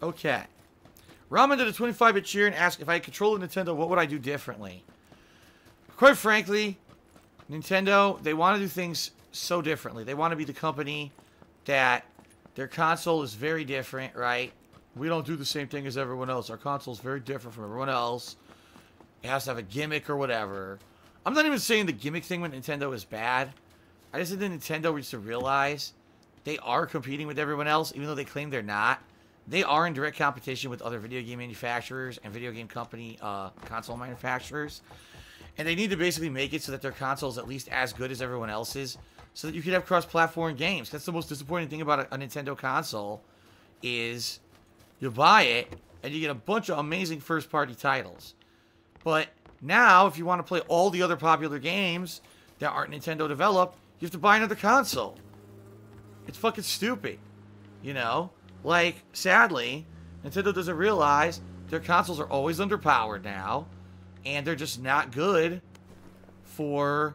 Okay. Ramen did a 25-bit cheer and asked if I controlled Nintendo, what would I do differently? Quite frankly, Nintendo, they want to do things so differently. They want to be the company that their console is very different, right? We don't do the same thing as everyone else. Our console is very different from everyone else. It has to have a gimmick or whatever. I'm not even saying the gimmick thing with Nintendo is bad. I just think that Nintendo needs to realize they are competing with everyone else, even though they claim they're not. They are in direct competition with other video game manufacturers and video game company console manufacturers. And they need to basically make it so that their console is at least as good as everyone else's, so that you can have cross-platform games. That's the most disappointing thing about a Nintendo console, is you buy it and you get a bunch of amazing first-party titles. But now, if you want to play all the other popular games that aren't Nintendo developed, you have to buy another console. It's fucking stupid, you know? Like, sadly, Nintendo doesn't realize their consoles are always underpowered now, and they're just not good for,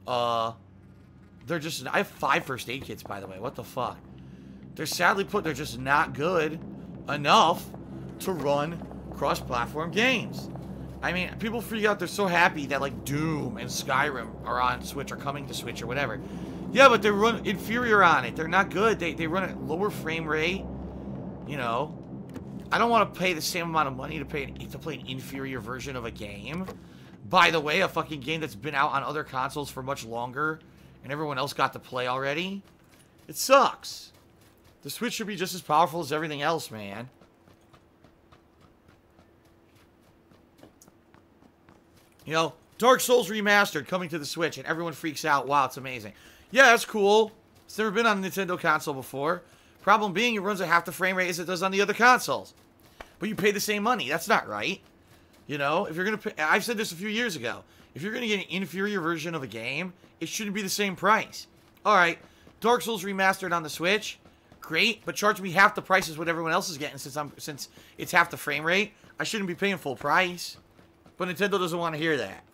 they're just, I have 5 first aid kits, by the way, what the fuck? They're sadly they're just not good enough to run cross-platform games. I mean, people freak out, they're so happy that, like, Doom and Skyrim are on Switch, or coming to Switch, or whatever. Yeah, but they run inferior on it. They're not good. They run at lower frame rate. You know, I don't want to pay the same amount of money to play an inferior version of a game. By the way, a fucking game that's been out on other consoles for much longer, and everyone else got to play already. It sucks. The Switch should be just as powerful as everything else, man. You know, Dark Souls Remastered coming to the Switch, and everyone freaks out. Wow, it's amazing. Yeah, that's cool. It's never been on a Nintendo console before. Problem being, it runs at half the frame rate as it does on the other consoles. But you pay the same money. That's not right. You know, if you're going to pay... I've said this a few years ago. If you're going to get an inferior version of a game, it shouldn't be the same price. Alright, Dark Souls Remastered on the Switch. Great, but charge me half the price as what everyone else is getting since it's half the frame rate. I shouldn't be paying full price. But Nintendo doesn't want to hear that.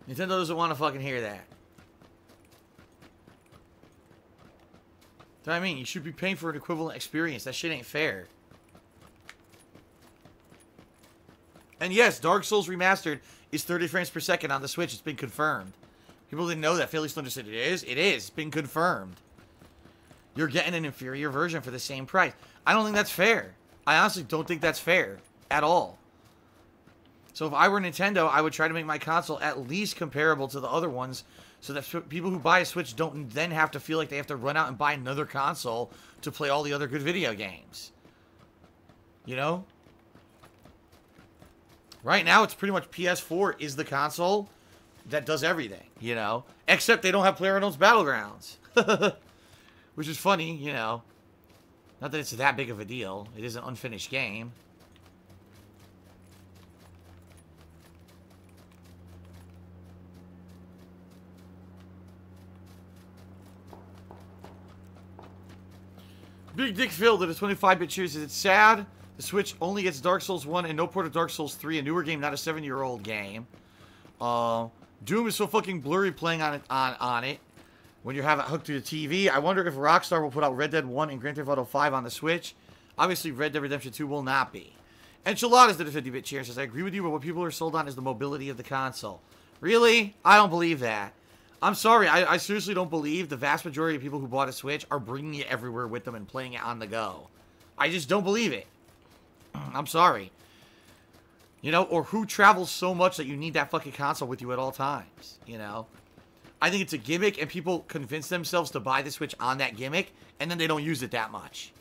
Nintendo doesn't want to fucking hear that. That's what I mean. You should be paying for an equivalent experience. That shit ain't fair. And yes, Dark Souls Remastered is 30 frames per second on the Switch. It's been confirmed. People didn't know that. Philly Slender said it is. It is. It's been confirmed. You're getting an inferior version for the same price. I don't think that's fair. I honestly don't think that's fair at all. So if I were Nintendo, I would try to make my console at least comparable to the other ones, so that people who buy a Switch don't then have to feel like they have to run out and buy another console to play all the other good video games. You know? Right now, it's pretty much PS4 is the console that does everything, you know? Except they don't have PlayerUnknown's Battlegrounds. Which is funny, you know. Not that it's that big of a deal. It is an unfinished game. Big Dick Phil did a 25-bit cheer. Says it's sad. The Switch only gets Dark Souls 1 and no port of Dark Souls 3, a newer game, not a 7-year-old game. Doom is so fucking blurry playing on it when you have it hooked to the TV. I wonder if Rockstar will put out Red Dead 1 and Grand Theft Auto 5 on the Switch. Obviously, Red Dead Redemption 2 will not be. Enchiladas did a 50-bit cheer. Says, I agree with you, but what people are sold on is the mobility of the console. Really? I don't believe that. I'm sorry, I seriously don't believe the vast majority of people who bought a Switch are bringing it everywhere with them and playing it on the go. I just don't believe it. I'm sorry. You know, or who travels so much that you need that fucking console with you at all times, you know? I think it's a gimmick, and people convince themselves to buy the Switch on that gimmick, and then they don't use it that much.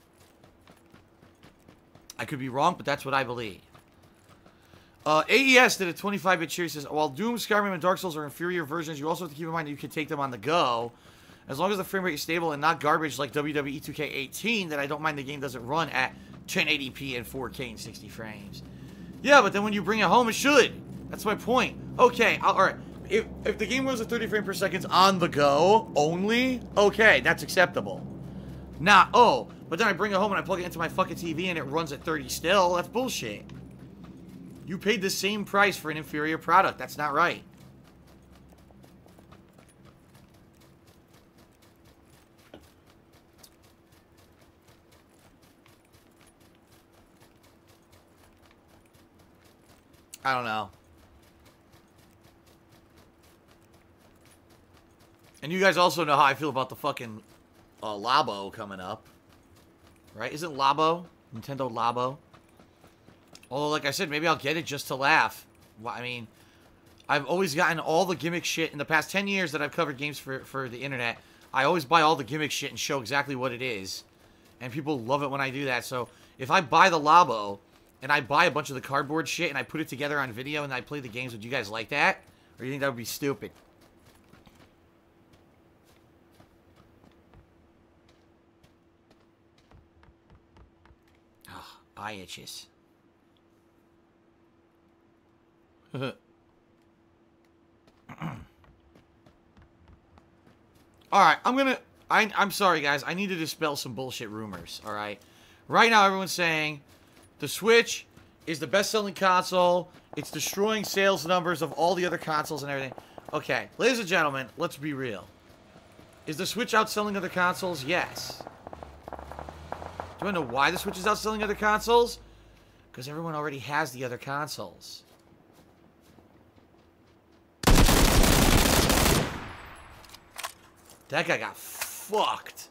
I could be wrong, but that's what I believe. AES did a 25-bit cheer. Says, while Doom, Skyrim, and Dark Souls are inferior versions, you also have to keep in mind that you can take them on the go. As long as the frame rate is stable and not garbage like WWE 2K18, then I don't mind the game doesn't run at 1080p and 4K and 60 frames. Yeah, but then when you bring it home, it should. That's my point. Okay, alright. If the game runs at 30 frames per second on the go only, okay, that's acceptable. Not, oh, but then I bring it home and I plug it into my fucking TV and it runs at 30 still. That's bullshit. You paid the same price for an inferior product. That's not right. I don't know. And you guys also know how I feel about the fucking Labo coming up. Right? Isn't Labo? Nintendo Labo? Although, like I said, maybe I'll get it just to laugh. Well, I mean, I've always gotten all the gimmick shit. In the past 10 years that I've covered games for the internet, I always buy all the gimmick shit and show exactly what it is. And people love it when I do that. So, if I buy the Labo, and I buy a bunch of the cardboard shit, and I put it together on video, and I play the games, would you guys like that? Or do you think that would be stupid? Oh, eye itches. Alright, I'm sorry, guys. I need to dispel some bullshit rumors, alright? Right now, everyone's saying the Switch is the best-selling console. It's destroying sales numbers of all the other consoles and everything. Okay, ladies and gentlemen, let's be real. Is the Switch outselling other consoles? Yes. Do I know why the Switch is outselling other consoles? Because everyone already has the other consoles. That guy got fucked.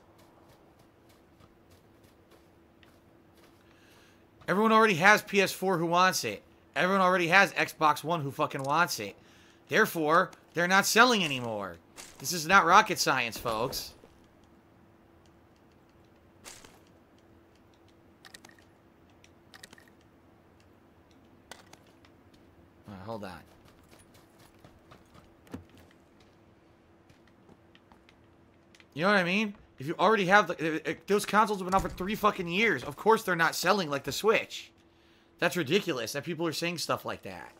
Everyone already has PS4 who wants it. Everyone already has Xbox One who fucking wants it. Therefore, they're not selling anymore. This is not rocket science, folks. Alright, hold on. You know what I mean? If you already have... those consoles have been out for 3 fucking years. Of course they're not selling like the Switch. That's ridiculous that people are saying stuff like that.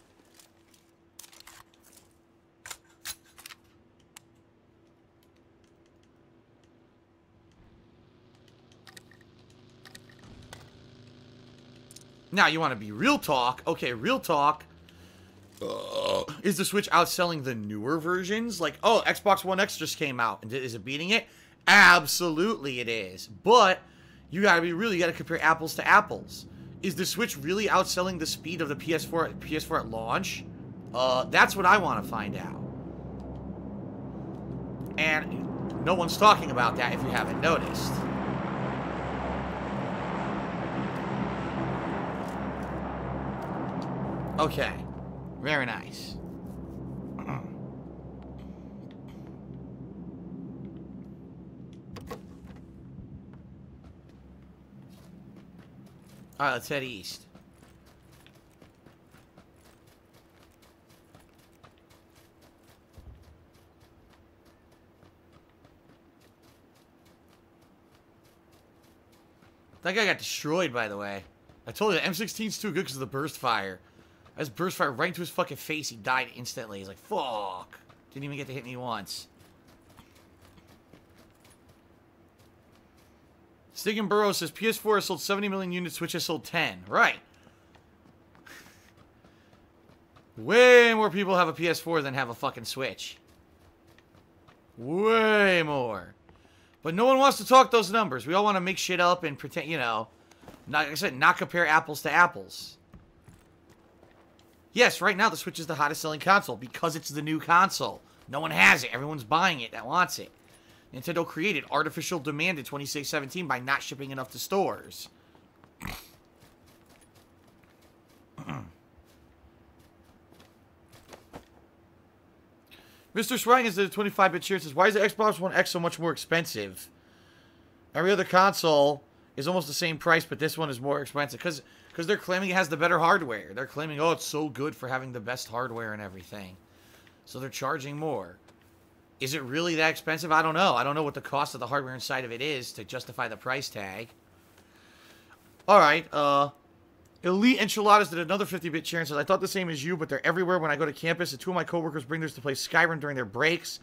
Now, you want to be real talk. Okay, real talk. Is the Switch outselling the newer versions? Like, oh, Xbox One X just came out. And is it beating it? Absolutely it is. But you gotta be real. You gotta compare apples to apples. Is the Switch really outselling the speed of the PS4 at launch? That's what I want to find out. And no one's talking about that if you haven't noticed. Okay. Very nice. Alright, let's head east. That guy got destroyed, by the way. I told you, the M16's too good because of the burst fire. I just burst fire right into his fucking face. He died instantly. He's like, fuck. Didn't even get to hit me once. Stig Burrow says, PS4 has sold 70 million units, Switch has sold 10. Right. Way more people have a PS4 than have a fucking Switch. Way more. But no one wants to talk those numbers. We all want to make shit up and pretend, you know. Like I said, not compare apples to apples. Yes, right now the Switch is the hottest selling console because it's the new console. No one has it. Everyone's buying it that wants it. Nintendo created artificial demand in 2017 by not shipping enough to stores. Mr. Swang is the 25-bit cheer says, why is the Xbox One X so much more expensive? Every other console is almost the same price, but this one is more expensive. Because they're claiming it has the better hardware. They're claiming, oh, it's so good for having the best hardware and everything. So they're charging more. Is it really that expensive? I don't know. I don't know what the cost of the hardware inside of it is to justify the price tag. Alright, Elite Enchiladas did another 50-bit share and says, I thought the same as you, but they're everywhere when I go to campus. And 2 of my coworkers bring theirs to play Skyrim during their breaks.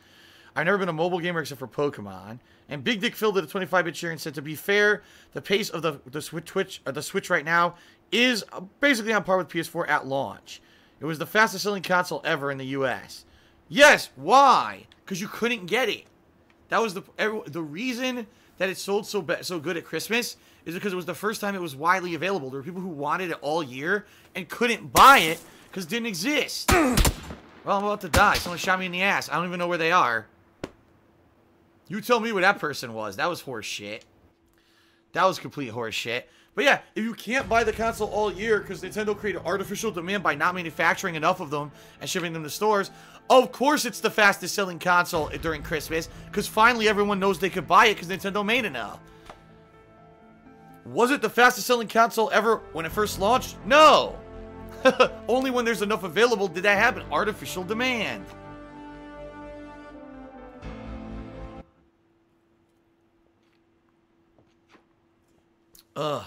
I've never been a mobile gamer except for Pokemon. And Big Dick Phil did a 25-bit share and said, to be fair, the pace of the Switch right now is basically on par with PS4 at launch. It was the fastest-selling console ever in the U.S. Yes, why? Because you couldn't get it. That was the reason that it sold so good at Christmas is because it was the first time it was widely available. There were people who wanted it all year and couldn't buy it because it didn't exist. Well, I'm about to die. Someone shot me in the ass. I don't even know where they are. You tell me where that person was. That was horse shit. That was complete horse shit. But yeah, if you can't buy the console all year because Nintendo created artificial demand by not manufacturing enough of them and shipping them to stores, of course it's the fastest selling console during Christmas because finally everyone knows they could buy it because Nintendo made it now. Was it the fastest selling console ever when it first launched? No! Only when there's enough available did that happen. Artificial demand. Ugh.